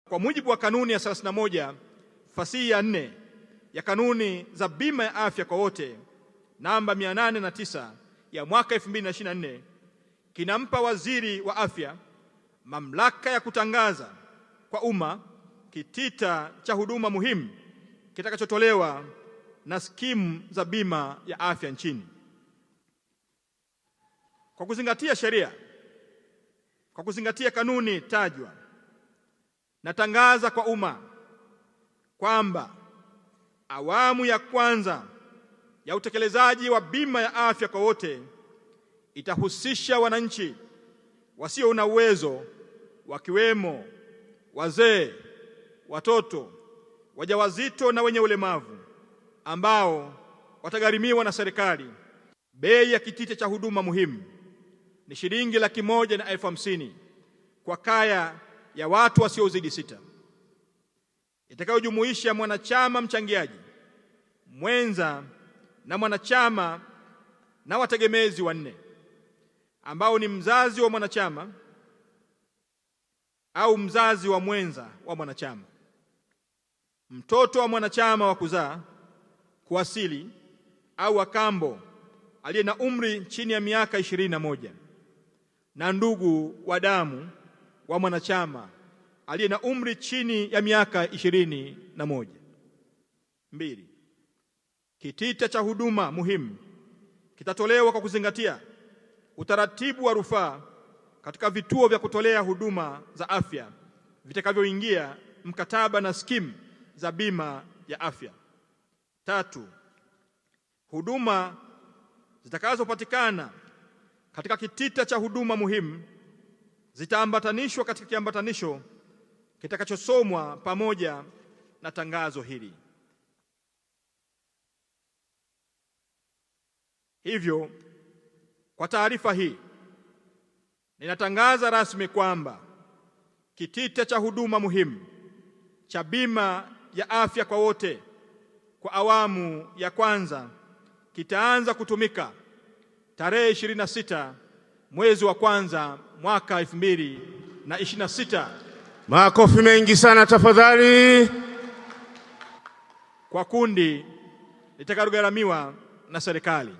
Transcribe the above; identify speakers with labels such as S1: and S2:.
S1: Kwa mujibu wa kanuni ya 31 fasihi ya 4 ya kanuni za bima ya afya kwa wote namba 809 ya mwaka 2024, kinampa waziri wa afya mamlaka ya kutangaza kwa umma kitita cha huduma muhimu kitakachotolewa na skimu za bima ya afya nchini. Kwa kuzingatia sheria, kwa kuzingatia kanuni tajwa, natangaza kwa umma kwamba awamu ya kwanza ya utekelezaji wa bima ya afya kwa wote itahusisha wananchi wasio na uwezo, wakiwemo wazee, watoto, wajawazito na wenye ulemavu, ambao watagharimiwa na serikali. Bei ya kitita cha huduma muhimu ni shilingi 150,000 kwa kaya ya watu wasiozidi 6, itakayojumuisha mwanachama mchangiaji, mwenza na mwanachama na wategemezi wanne, ambao ni mzazi wa mwanachama au mzazi wa mwenza wa mwanachama, mtoto wa mwanachama wa kuzaa, kuasili au wakambo aliye na umri chini ya miaka 21, na ndugu wa damu wa mwanachama aliye na umri chini ya miaka 21. 2. Kitita cha huduma muhimu kitatolewa kwa kuzingatia utaratibu wa rufaa katika vituo vya kutolea huduma za afya vitakavyoingia mkataba na skimu za bima ya afya. 3. Huduma zitakazopatikana katika kitita cha huduma muhimu zitaambatanishwa katika kiambatanisho kitakachosomwa pamoja na tangazo hili. Hivyo, kwa taarifa hii ninatangaza rasmi kwamba kitita cha huduma muhimu cha bima ya afya kwa wote kwa awamu ya kwanza kitaanza kutumika tarehe 26 mwezi wa kwanza mwaka 2026.
S2: Makofi mengi sana tafadhali.
S1: Kwa kundi litakalogharamiwa na serikali.